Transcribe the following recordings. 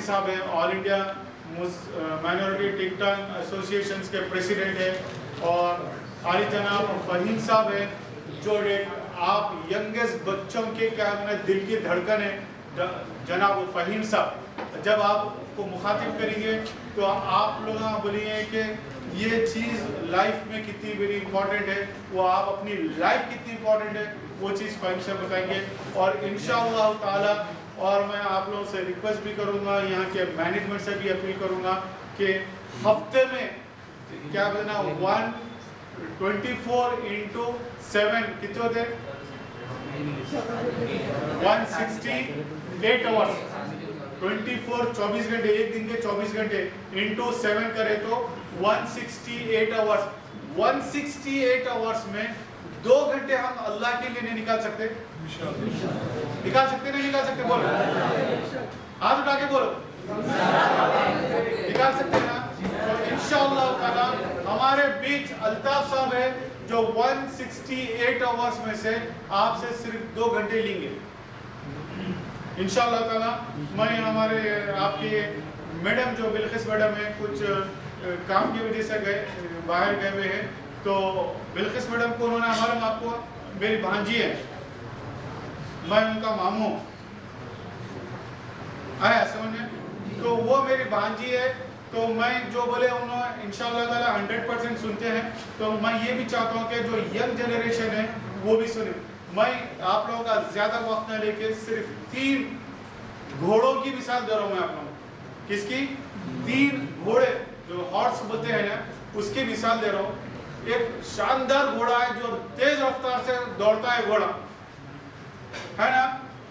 صاحب ہیں, آل India minority ٹک talk associations کے پریسیڈنٹ ہیں, اور عالی جناب فہیم صاحب ہیں جو آپ ینگسٹ بچوں کے کیا دل کی دھڑکن ہے. جناب فہیم صاحب جب آپ کو مخاطب کریں گے تو آپ لوگ بولیں گے کہ یہ چیز لائف میں کتنی بڑی امپورٹنٹ ہے, وہ آپ اپنی لائف کتنی امپورٹنٹ ہے وہ چیز فہیم صاحب بتائیں گے. اور انشاءاللہ تعالی, اور میں آپ لوگوں سے ریکویسٹ بھی کروں گا, یہاں کے مینجمنٹ سے بھی اپیل کروں گا کہ ہفتے میں کیا بولنا 124/7 کتنے ہوتے ہیں 168 آورس, 24 گھنٹے, ایک دن کے 24 گھنٹے انٹو 7 کرے تو 168 آورس. 168 آورس میں 2 گھنٹے ہم اللہ کے لیے نہیں نکال سکتے؟ نکال سکتے نہیں نکال سکتے؟ بولو, ہاتھ اٹھا کے بولو, نکال سکتے نا؟ تو انشاءاللہ تعالی ہمارے بیچ الطاف صاحب ہے جو 168 آورس میں سے آپ سے صرف 2 گھنٹے لیں گے انشاءاللہ تعالی. میں ہمارے آپ کے میڈم جو بلقیس میڈم ہے کچھ کام کی وجہ سے باہر گئے ہوئے ہیں, تو بلقیس میڈم کو انہوں نے ہمارے آپ کو میری بھانجی ہے, میں ان کا ماموں آیا سمجھنے, تو وہ میری بھانجی ہے, تو میں جو بولے انہوں انشاءاللہ تعالی 100% سنتے ہیں. تو میں یہ بھی چاہتا ہوں کہ جو ینگ جنریشن ہے وہ بھی سنیں. میں آپ لوگوں کا زیادہ وقت نہ لے کے صرف 3 گھوڑوں کی مثال دے رہا ہوں میں آپ لوگوں کو. کس کی؟ 3 گھوڑے جو ہارس بولتے ہیں نا, اس کی مثال دے رہا ہوں. ایک شاندار گھوڑا ہے جو تیز رفتار سے دوڑتا ہے, گھوڑا ہے نا,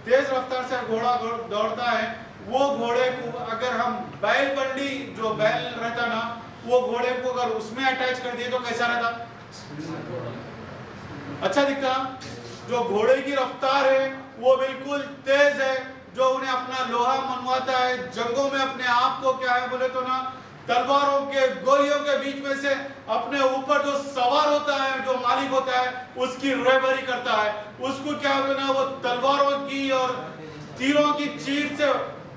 تیز رفتار سے گھوڑا دوڑتا ہے. وہ گھوڑے کو اگر ہم بیل بنڈی جو بیل رہتا نا, وہ گھوڑے کو اگر اس میں اٹیچ کر دیے تو کیسا رہتا؟ اچھا دکھتا. جو گھوڑے کی رفتار ہے وہ بالکل تیز ہے, جو انہیں اپنا لوہا منواتا ہے, جنگوں میں اپنے آپ کو کیا ہے بولے تو نا تلواروں کے گولیوں کے بیچ میں سے اپنے اوپر جو سوار ہوتا ہے, جو مالک ہوتا ہے, اس کی رہبری کرتا ہے. اس کو کیا ہونا وہ تلواروں کی اور تیروں کی چیر سے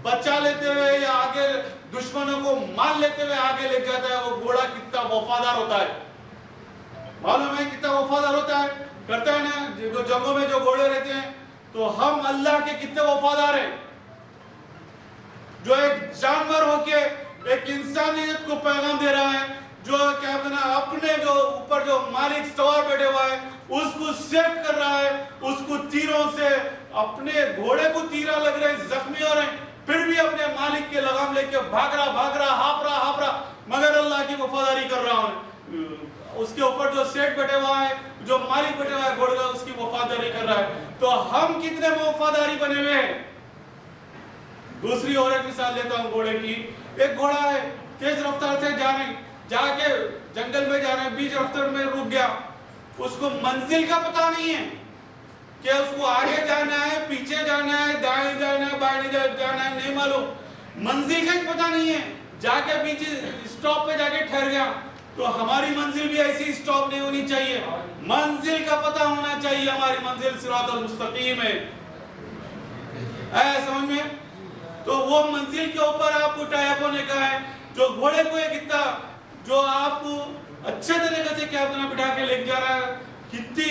بچا لیتے ہوئے یا آگے دشمنوں کو مار لیتے ہوئے آگے لے جاتا ہے. وہ گھوڑا کتنا وفادار ہوتا ہے, معلوم ہے کتنا وفادار ہوتا ہے, کرتا ہے نا. جو جنگوں میں جو گھوڑے رہتے ہیں, تو ہم اللہ کے کتنے وفادار ہیں, جو ایک جانور ہو کے ایک انسانیت کو پیغام دے رہا ہے, جو کیا بنا اپنے جو اوپر جو مالک سوار بیٹھے ہوا ہے اس کو سیو کر رہا ہے, اس کو تیروں سے, اپنے گھوڑے کو تیرا لگ رہے ہیں, زخمی ہو رہے ہیں, پھر بھی اپنے مالک کے لگام لے کے بھاگ رہا, ہاپ رہا, مگر اللہ کی وفاداری کر رہا ہوں. اس کے اوپر جو سیٹ بیٹھے ہوا ہے, جو مالک بیٹھے ہوا ہے گھوڑے کا, اس کی وفاداری کر رہا ہے. تو ہم کتنے وفاداری بنے ہوئے ہیں. دوسری اور ایک مثال دیتا ہوں گھوڑے کی. ایک گھوڑا ہے, تیز رفتار سے جا کے جنگل میں جا رہے ہیں, بیچ رفتار میں رک گیا. اس کو منزل کا پتہ نہیں ہے کہ اس کو آگے جانا ہے, پیچھے جانا ہے, دائیں جانا ہے, بائیں جانا ہے, نہیں معلوم. منزل کا پتہ نہیں ہے, جا کے بیچ اسٹاپ پہ جا کے ٹھہر گیا. تو ہماری منزل بھی ایسی اسٹاپ نہیں ہونی چاہیے, منزل کا پتہ ہونا چاہیے. ہماری منزل صراط المستقیم ہے, سمجھ میں. تو وہ منزل کے اوپر آپ کو ٹائپ ہونے کا ہے. جو گھوڑے کو ایک اتنا جو آپ کو اچھے طریقے سے کیا بنا بٹھا کے لے جا رہا ہے, کتنی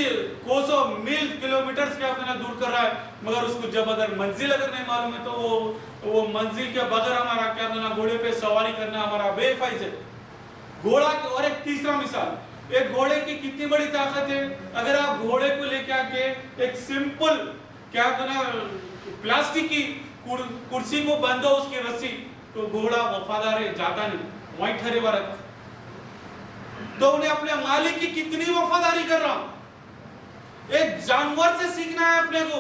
کوسوں میل کلومیٹرز کیا بنا دور کر رہا ہے, مگر اس کو جب اگر منزل اگر نہیں معلوم ہے تو وہ منزل کے بغیر ہمارا کیا بنا گھوڑے پہ سواری کرنا ہمارا بے فائز ہے. گھوڑا کی اور ایک تیسرا مثال, ایک گھوڑے کی کتنی بڑی طاقت ہے. اگر آپ گھوڑے کو لے کے آکے ایک سمپل کیا بنا پلاسٹک کی کرسی کو بندھو اس کی رسی, تو گھوڑا وفادار ہے, جاتا نہیں, وہیں ٹھہرے ہوا رہتا. تو انہیں اپنے مالک کی کتنی وفاداری کر رہا. ایک جانور سے سیکھنا ہے اپنے کو.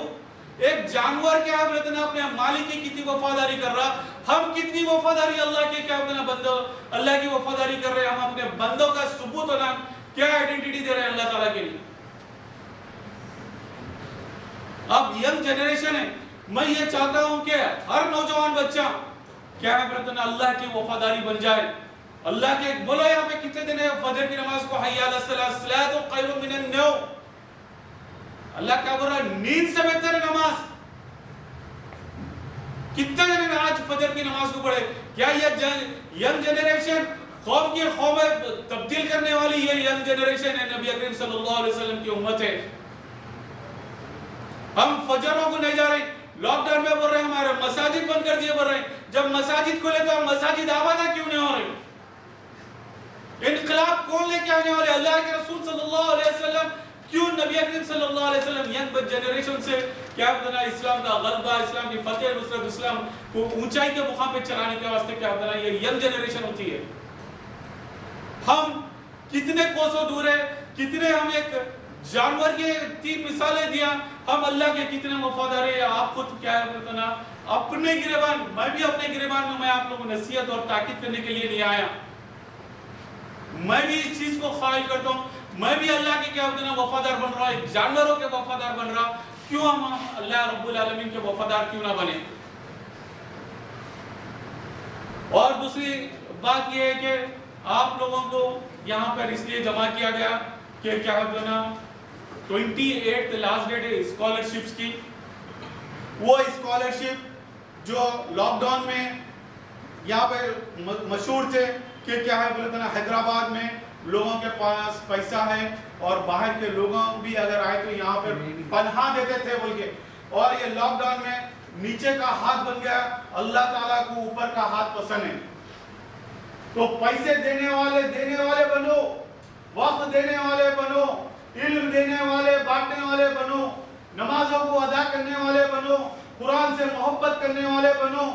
ایک جانور کیا ہے بولتے ہیں اپنے مالک کی کتنی وفاداری کر رہا, ہم کتنی وفاداری اللہ کے کیا بولتے ہیں بندوں اللہ کی وفاداری کر رہے ہیں. ہم اپنے بندوں کا ثبوت ہونا کیا آئیڈینٹی دے رہے ہیں اللہ تعالیٰ کے لیے. اب ینگ جنریشن ہے, میں یہ چاہتا ہوں کہ ہر نوجوان بچہ کیا ہے بولتے ہیں اللہ کی وفاداری بن جائے. اللہ کے بولو یہاں پہ کتنے دن ہے فجر کی نماز کو حی علی الصلاۃ خیر من النوم. اللہ کیا بول رہا ہے, نیند سے بہتر ہے نماز. کتنے دن آج آج فجر کی نماز کو پڑھے. کیا یہ ینگ جنریشن قوم کی قوم تبدیل کرنے والی یہ ینگ جنریشن ہے؟ نبی اکرم صلی اللہ علیہ وسلم کی امت ہے. ہم فجروں کو نہیں جا رہے, لاک ڈاؤن میں بول رہے ہیں ہمارے مساجد بند کر دیے بول رہے ہیں. جب مساجد کھلے تو ہم مساجد آباد کیوں نہیں ہو رہے؟ انقلاب کون لے کے آنے والے؟ اللہ کے رسول صلی اللہ علیہ وسلم. کیوں نبی اکرم صلی اللہ علیہ وسلم ینگ جنریشن سے کیا بنا اسلام کا غلبہ, اسلام کی فتح, نصرت, اسلام کو اونچائی کے مقام پہ چلانے کے واسطے کیا بنا یہ ینگ جنریشن ہوتی ہے. ہم کتنے کوسوں دور ہے, کتنے ہم ایک جانور کے 3 مثالیں دیا, ہم اللہ کے کتنے وفادار ہیں. آپ خود کیا ہے بولنا اپنے گریبان, میں بھی اپنے گریبان میں آپ لوگوں کو نصیحت اور تاکید کرنے کے لیے نہیں آیا. میں بھی اس چیز کو قائل کرتا ہوں, میں بھی اللہ کے کیا بولنا وفادار بن رہا ہوں, جانوروں کے وفادار بن رہا. کیوں ہم اللہ رب العالمین کے وفادار کیوں نہ بنے؟ اور دوسری بات یہ ہے کہ آپ لوگوں کو یہاں پر اس لیے جمع کیا گیا کہ کیا بولنا 28 لاسٹ ڈیٹ ہے اسکالرشپس کی. وہ اسکالرشپ جو لاک ڈاؤن میں یہاں پہ مشہور تھے کہ کیا ہے بولنا حیدرآباد میں لوگوں کے پاس پیسہ ہے اور باہر کے لوگوں بھی اگر آئے تو یہاں پہ پناہ دیتے تھے بول کے, اور یہ لاک ڈاؤن میں نیچے کا ہاتھ بن گیا. اللہ تعالیٰ کو اوپر کا ہاتھ پسند ہے. تو پیسے دینے والے بنو, وقت دینے والے بنو, علم دینے والے بانٹنے والے بنو, نمازوں کو ادا کرنے والے بنو, قرآن سے محبت کرنے والے بنو.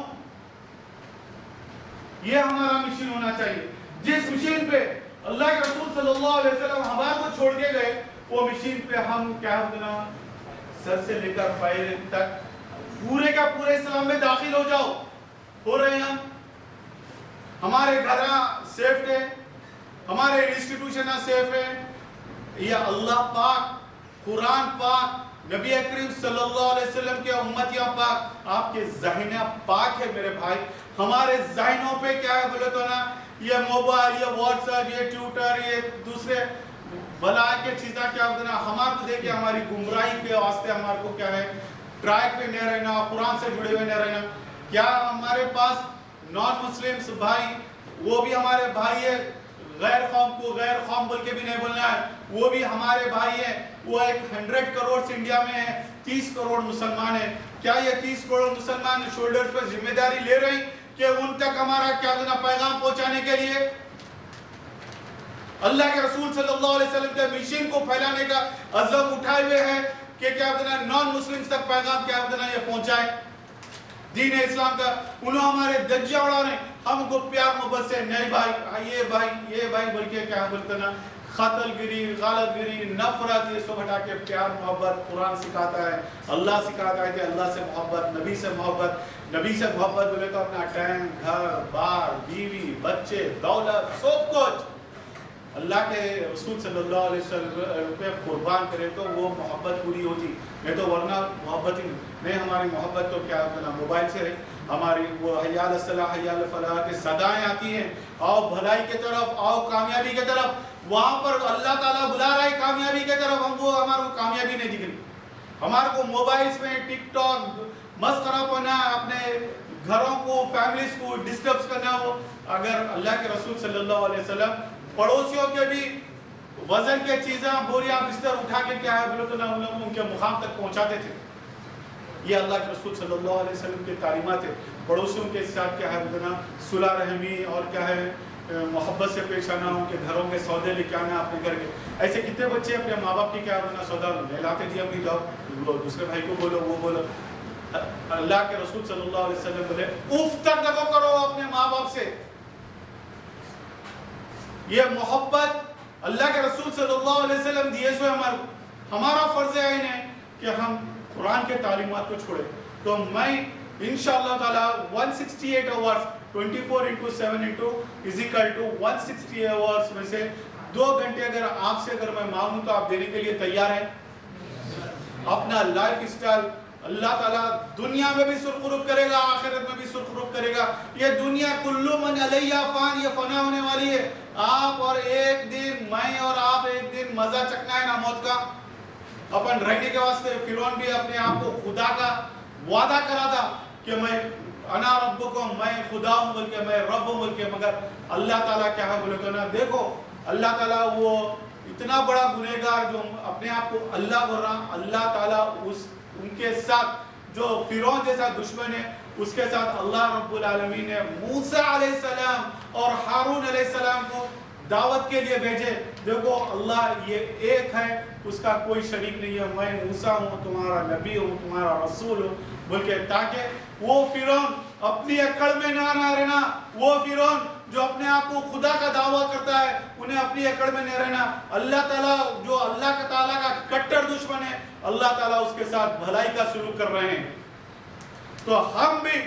یہ ہمارا مشن ہونا چاہیے. جس مشن پہ اللہ کے رسول صلی اللہ علیہ وسلم ہمارے کو چھوڑ کے گئے وہ مشن پہ ہم کیا ہونا سر سے لے کر پیر تک پورے کا پورے اسلام میں داخل ہو جاؤ. ہو رہے ہیں ہمارے گھر سیف ہے, ہمارے انسٹیٹیوشن سیف ہے. یہ اللہ پاک, قرآن پاک, نبی اکرم صلی اللہ علیہ وسلم کے امتیاں پاک, آپ کے ذہن پاک ہے میرے بھائی. ہمارے ذہنوں پہ کیا ہے بولے تو نا یہ موبائل, یہ واٹس ایپ, یہ ٹویٹر, یہ دوسرے بلا کے چیزیں کیا ہوتا ہے ہمارے کو دیکھ کے ہماری گمراہی کے واسطے ہمارے کو کیا ہے ٹریک پہ نہیں رہنا, قرآن سے جڑے ہوئے نہیں رہنا. کیا ہمارے پاس نان مسلمس بھائی, وہ بھی ہمارے بھائی ہے, غیر قوم کو غیر قوم بول کے بھی نہیں بولنا ہے, وہ بھی ہمارے بھائی ہیں. وہ ایک 100 کروڑ انڈیا میں ہے, 30 کروڑ مسلمان ہیں. کیا یہ 30 کروڑ مسلمان شولڈرز پر ذمہ داری لے رہے ہیں کہ ان تک ہمارا کیا دینا پیغام پہنچانے کے لیے اللہ کے رسول صلی اللہ علیہ وسلم کے مشن کو پھیلانے کا عزم اٹھائے ہوئے ہیں کہ کیا دینا نان مسلمز تک پیغام کیا دینا یہ پہنچائے دین اسلام کا. انہوں ہمارے دجیاں اڑا رہے ہیں, ہم کو پیار محبت سے نہیں بھائی یہ بھائی بلکہ کیا بولتے نا قاتل گری, غالب گری, نفرت, یہ سب ہٹا کے پیار محبت قرآن سکھاتا ہے, اللہ سکھاتا ہے کہ اللہ سے محبت, نبی سے محبت. نبی سے محبت بولے تو اپنا ٹائم, گھر بار, بیوی, بچے, دولت, سب کچھ اللہ کے رسول صلی اللہ علیہ وسلم پہ قربان کرے تو وہ محبت پوری ہوتی. نہیں تو ورنہ محبت ہی نہیں. ہماری محبت تو کیا ہوتا موبائل سے ہے. ہماری وہ حی علی الصلاح حی علی الفلاح کے صدائیں آتی ہیں, آؤ بھلائی کے طرف, آؤ کامیابی کے طرف. وہاں پر اللہ تعالیٰ بلا رہا ہے کامیابی کے طرف, ہم وہ ہمارے کو کامیابی نہیں دکھ رہی. ہمارے کو موبائلز میں ٹک ٹاک مسخرہ پنا, اپنے گھروں کو فیملیز کو ڈسٹرب کرنا. ہو اگر اللہ کے رسول صلی اللہ علیہ وسلم پڑوسیوں کے بھی وزن کے چیزیں بوریاں بستر اٹھا کے کیا ہے بولے تو نہ ان کے مقام تک پہنچاتے تھے. یہ اللہ کے رسول صلی اللہ علیہ وسلم کے تعلیمات ہے. پڑوسیوں کے ساتھ کیا ہے بولنا صلح رحمی اور کیا ہے محبت سے پیش آنا, ان کے گھروں کے سودے لے کے آنا اپنے گھر کے. ایسے کتنے بچے اپنے ماں باپ کی کیا بولنا سودا لے لاتے جی اپنی جاؤ دوسرے بھائی کو بولو وہ بولو. اللہ کے رسول صلی اللہ علیہ وسلم بولے اف تک نہ کرو اپنے ماں باپ سے. یہ محبت اللہ کے رسول صلی اللہ علیہ وسلم دیے سو ہمارا فرض عین ہے کہ ہم قرآن کے تعلیمات کو چھوڑیں. تو میں انشاءاللہ تعالی 168 hours 24/7 is equal to 160 hours میں سے 2 گھنٹے اگر آپ سے اگر میں مانگوں تو آپ دینے کے لیے تیار ہیں. اپنا لائف سٹائل اللہ تعالیٰ دنیا میں بھی سرخرو کرے گا, آخرت میں بھی سرخرو کرے گا. یہ دنیا کلو من علیہ فان, یہ فنا ہونے والی ہے. آپ اور ایک دن, میں اور آپ ایک دن مزہ چکنا ہے نا موت کا. اپن رہنے کے واسطے فرعون بھی اپنے آپ کو خدا کا وعدہ کرا تھا کہ میں انا ربکم، میں خدا ہوں بول کے، میں رب ہوں بول کے، مگر اللہ تعالیٰ کیا ہے بولے تو نا دیکھو اللہ تعالیٰ وہ اتنا بڑا گنہگار جو اپنے آپ کو اللہ بول رہا، اللہ تعالیٰ ان کے ساتھ جو فرعون جیسا دشمن ہے اس کے ساتھ اللہ رب العالمین نے موسیٰ علیہ السلام اور ہارون علیہ السلام کو دعوت کے لیے بھیجے. دیکھو اللہ یہ ایک ہے، اس کا کوئی شریک نہیں ہے، میں موسیٰ ہوں، تمہارا نبی ہوں، تمہارا رسول ہوں بول کے، تاکہ وہ فرعون اپنی اکڑ میں نہ رہنا. وہ فرعون جو اپنے آپ کو خدا کا دعویٰ کرتا ہے انہیں اپنی اکڑ میں نہیں رہنا. اللہ تعالیٰ جو اللہ تعالیٰ کا کٹر دشمن ہے، اللہ تعالیٰ اس کے ساتھ بھلائی کا سلوک کر رہے ہیں. تو ہم بھی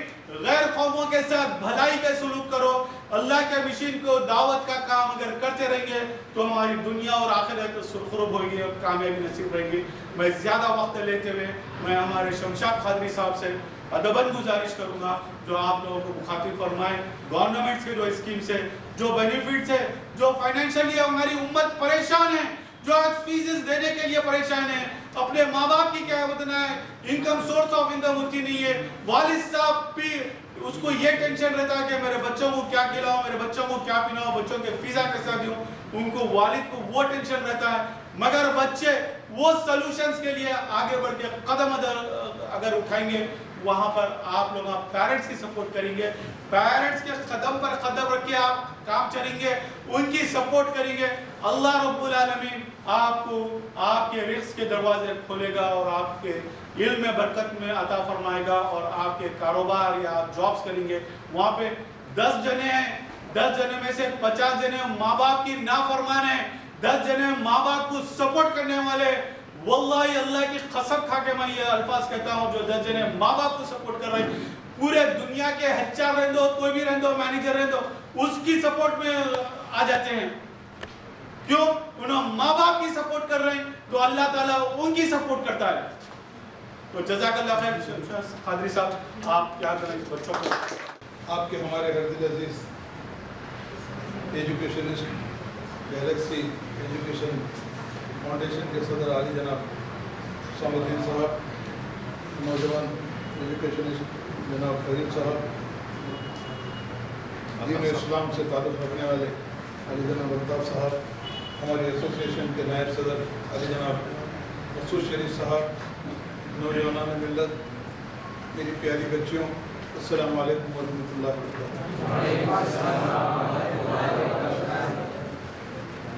غیر قوموں کے ساتھ بھلائی کا سلوک کرو. اللہ کے مشن کو دعوت کا کام اگر کرتے رہیں گے تو ہماری دنیا اور آخرت سرخرب ہوگی اور کامیابی نصیب رہے گی. میں زیادہ وقت لیتے ہوئے میں ہمارے شمشاد قادری صاحب سے ادباً گزارش کروں گا جو آپ لوگوں کو مخاطب فرمائیں. گورنمنٹس کے جو اسکیمز ہے، جو بینیفٹس ہے، جو فائنینشلی ہماری امت پریشان ہے، جو آج فیسز دینے کے لیے پریشان ہے، اپنے ماں باپ کی کیا بتنا ہے، انکم سورس آف انکم ہوتی نہیں ہے. والد صاحب بھی اس کو یہ ٹینشن رہتا ہے کہ میرے بچوں کو کیا کھلاؤں، میرے بچوں کو کیا پلاؤں، بچوں کے فیسا کیسا دوں. ان کو والد کو وہ ٹینشن رہتا ہے، مگر بچے وہ سلوشنز کے لیے آگے بڑھ کے قدم اگر اٹھائیں گے، وہاں پر آپ لوگ پیرنٹس کی سپورٹ کریں گے، پیرنٹس کے قدم پر قدم رکھ کے آپ کام چلیں گے، ان کی سپورٹ کریں گے، اللہ رب العالمین آپ کو آپ کے رزق کے دروازے کھولے گا اور آپ کے علم میں برکت میں عطا فرمائے گا. اور آپ کے کاروبار یا آپ جابس کریں گے، وہاں پہ 10 جنے ہیں، 10 جنے میں سے 50 جنے ماں باپ کی نافرمان ہیں، 10 جنے ماں باپ کو سپورٹ کرنے والے. واللہ اللہ کی قسم کھا کے میں یہ الفاظ کہتا ہوں، جو 10 جنے ماں باپ کو سپورٹ کر رہے ہیں، پورے دنیا کے ہچار رہن دو، کوئی بھی رہن دو، مینیجر رہن دو، اس کی سپورٹ میں آ جاتے ہیں. کیوں؟ انہوں ماں باپ کی سپورٹ کر رہے ہیں تو اللہ تعالیٰ ان کی سپورٹ کرتا ہے. تو جزاک اللہ خیر. قادری صاحب آپ کیا کریں بچوں کو؟ آپ کے ہمارے دل عزیز ایجوکیشنسٹ، گیلیکسی ایجوکیشن فاؤنڈیشن کے صدر عالی جناب حسام الدین صاحب، نوجوان ایجوکیشنسٹ جناب فرید صاحب، دین اسلام سے تعلق رکھنے والے علی جناب الطاف صاحب، ہماری ایسوسیشن کے نائب صدر علی جناب مسعود شریف صاحب، نوجوانان ملت، میری پیاری بچیوں، السلام علیکم ورحمۃ اللہ وبرکاتہ.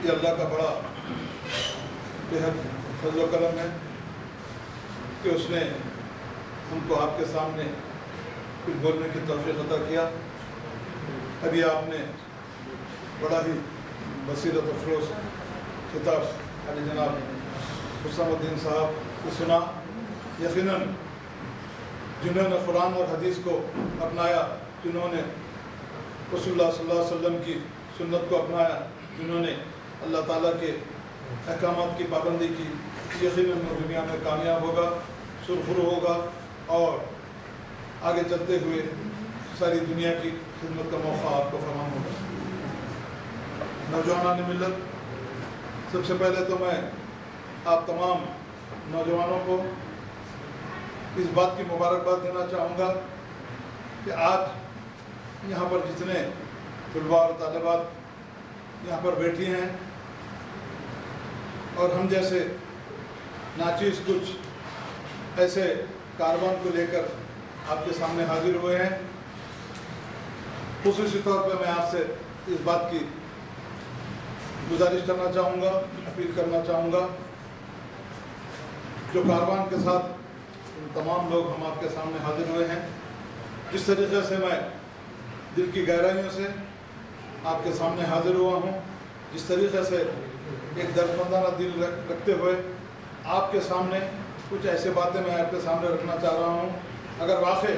یہ اللہ کا بڑا بہت فضل و کرم ہے کہ اس نے ہم کو آپ کے سامنے کچھ بولنے کی توفیق عطا کیا. ابھی آپ نے بڑا ہی بصیرت افروز خطاب علی جناب حسام الدین صاحب کو سنا. یقیناً جنہوں نے قرآن اور حدیث کو اپنایا، جنہوں نے رسول اللہ صلی اللہ علیہ وسلم کی سنت کو اپنایا، جنہوں نے اللہ تعالیٰ کے احکامات کی پابندی کی، یقیناً وہ دنیا میں کامیاب ہوگا، سرخرو ہوگا اور آگے چلتے ہوئے ساری دنیا کی خدمت کا موقع آپ کو فراہم ہوگا. نوجوانان ملت، سب سے پہلے تو میں آپ تمام نوجوانوں کو اس بات کی مبارکباد دینا چاہوں گا کہ آج یہاں پر جتنے طلباء اور طالبات یہاں پر بیٹھی ہیں اور ہم جیسے ناچیز کچھ ایسے کاروان کو لے کر آپ کے سامنے حاضر ہوئے ہیں، خصوصی طور پہ میں آپ سے اس بات کی گزارش کرنا چاہوں گا، اپیل کرنا چاہوں گا. جو کاروان کے ساتھ تمام لوگ ہم آپ کے سامنے حاضر ہوئے ہیں، جس طریقے سے میں دل کی گہرائیوں سے آپ کے سامنے حاضر ہوا ہوں، جس طریقے سے ایک دردمندانہ دل رکھتے ہوئے آپ کے سامنے کچھ ایسے باتیں میں آپ کے سامنے رکھنا چاہ رہا ہوں. اگر واقعی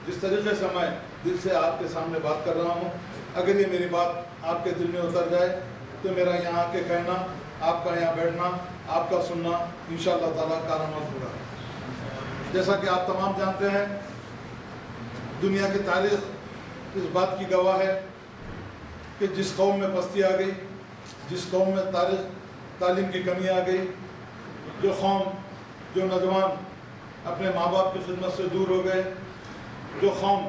جس طریقے سے میں دل سے آپ کے سامنے بات کر رہا ہوں، اگر یہ میری بات آپ کے دل میں اتر جائے تو میرا یہاں کے کہنا، آپ کا یہاں بیٹھنا، آپ کا سننا انشاءاللہ تعالیٰ کارآمد ہوگا. جیسا کہ آپ تمام جانتے ہیں، دنیا کی تاریخ اس بات کی گواہ ہے کہ جس قوم میں پستی آ گئی، جس قوم میں تعلیم کی کمی آ گئی، جو قوم، جو نوجوان اپنے ماں باپ کی خدمت سے دور ہو گئے، جو قوم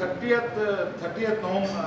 30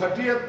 30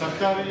70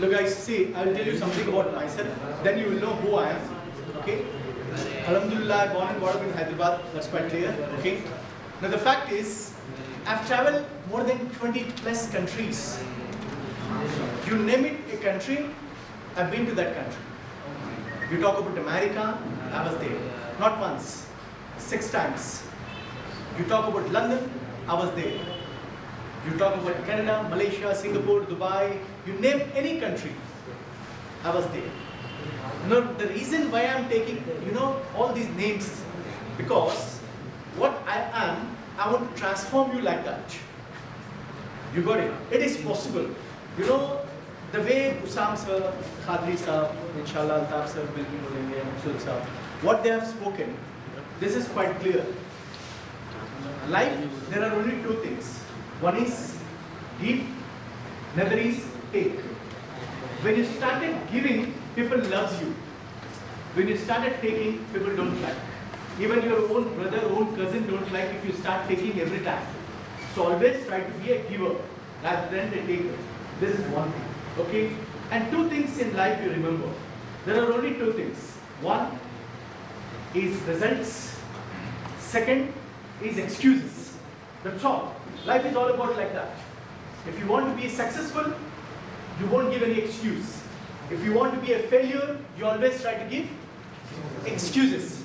Look guys, see, I'll tell you something about myself, then you will know who I am, okay? Alhamdulillah, born and brought up in Hyderabad, that's quite clear, okay? Now the fact is, I've traveled more than 20 plus countries. You name it a country, I've been to that country. You talk about America, I was there, not once, 6 times. You talk about London, I was there. You talk about Canada, Malaysia, Singapore, Dubai, you name any country, I was there. Now the reason why I'm taking, all these names, because what I am, I want to transform you like that. You got it? It is possible. The way Usam sir, Khadri sir, inshallah Altaf sir will be bolenge, Masood sir, what they have spoken, this is quite clear. Life, there are only 2 things. One is give, another is take. When you started giving, people loves you. When you started taking, people don't like. Even your own brother, own cousin don't like if you start taking every time. So always try to be a giver rather than a taker. This is one thing, okay? And 2 things in life you remember. There are only two things. One is results. Second is excuses. That's all. Life is all about like that. If you want to be successful, you won't give any excuse. If you want to be a failure, you always try to give excuses.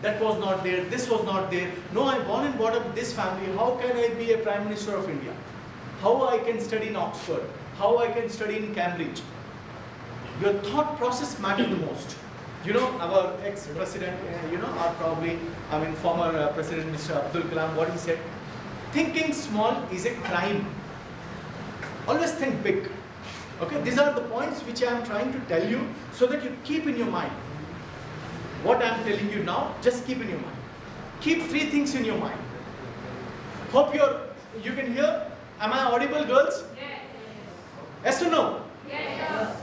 That was not there, this was not there. No, I'm born and brought up in this family. How can I be a Prime Minister of India? How I can study in Oxford? How I can study in Cambridge? Your thought process matters the most. You know, our ex-president, former President Mr. Abdul Kalam, what he said? Thinking small is a crime. Always think big. Okay, these are the points which I am trying to tell you so that you keep in your mind. What I am telling you now, just keep in your mind. Keep three things in your mind. Hope you can hear. Am I audible, girls? Yes or no? Yes.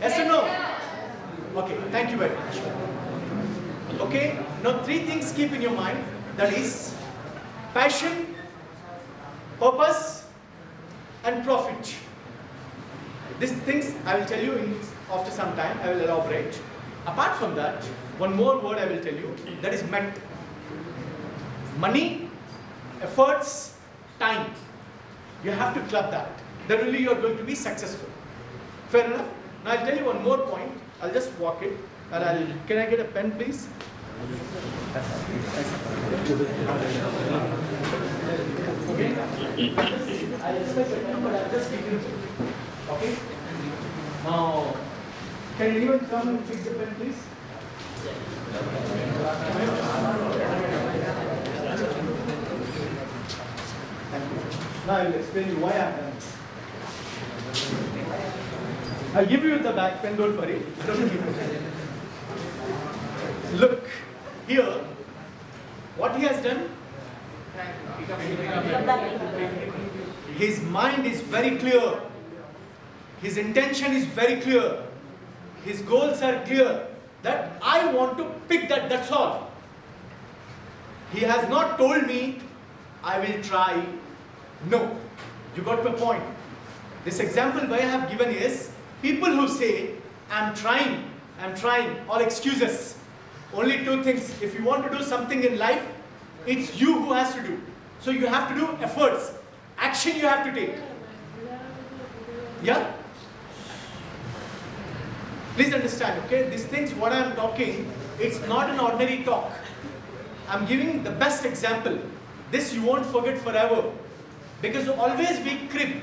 Yes or no? Okay, thank you very much. Okay, now three things keep in your mind. That is passion, purpose, and profit. These things I will tell you after some time. I will elaborate. Apart from that, one more word I will tell you. That is MET. Money, efforts, time. You have to club that. Then only you are going to be successful. Fair enough? Now I'll tell you one more point. I'll just walk it. And can I get a pen, please? Okay. I expect a pen, but I'll just give you. Okay. Now, can anyone come and pick the pen, please? Now I will explain you why I have done this. I'll give you the back pen, don't worry. Look, here, what he has done, his mind is very clear. His intention is very clear. His goals are clear. That I want to pick that, that's all. He has not told me, I will try. No, you got my point. This example I have given is, people who say, I'm trying, all excuses. Only two things. If you want to do something in life, it's you who has to do. So you have to do efforts. Action you have to take. Yeah? Please understand, okay? These things, what I am talking, it's not an ordinary talk. I'm giving the best example. This you won't forget forever. Because always we crib,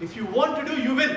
If you want to do, you will.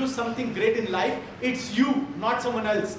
do something great in life, it's you, not someone else.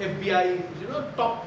FBI top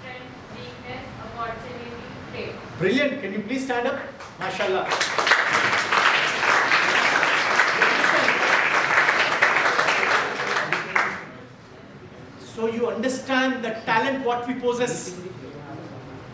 Strength, weakness, opportunity, threat. Brilliant. Can you please stand up? MashaAllah. So you understand the talent what we possess.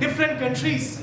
Different countries.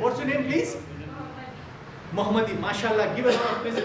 what's your name please? Mohammadi. MashaAllah. Give us a pleasant.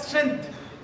strength,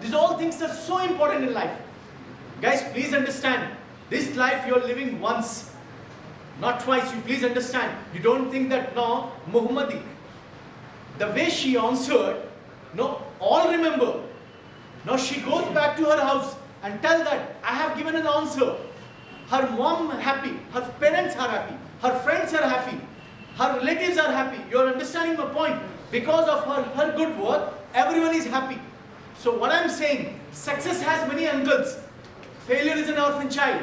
These all things are so important in life. Guys, please understand. This life you are living once, not twice. You please understand. You don't think that no, Muhammadi. The way she answered, no, all remember. Now she goes back to her house and tell that I have given an answer. Her mom happy, her parents are happy, her friends are happy, her relatives are happy. You are understanding my point? Because of her good work, everyone is happy. So what I am saying, success has many uncles. Failure is an orphan child.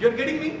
You are getting me?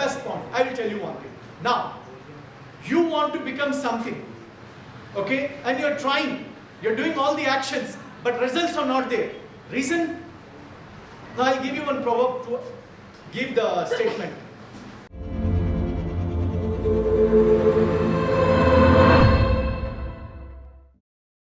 best point. I will tell you one thing. Now, you want to become something, okay, and you're trying, you're doing all the actions, but results are not there. Reason? Now I'll give you one proverb to give the statement.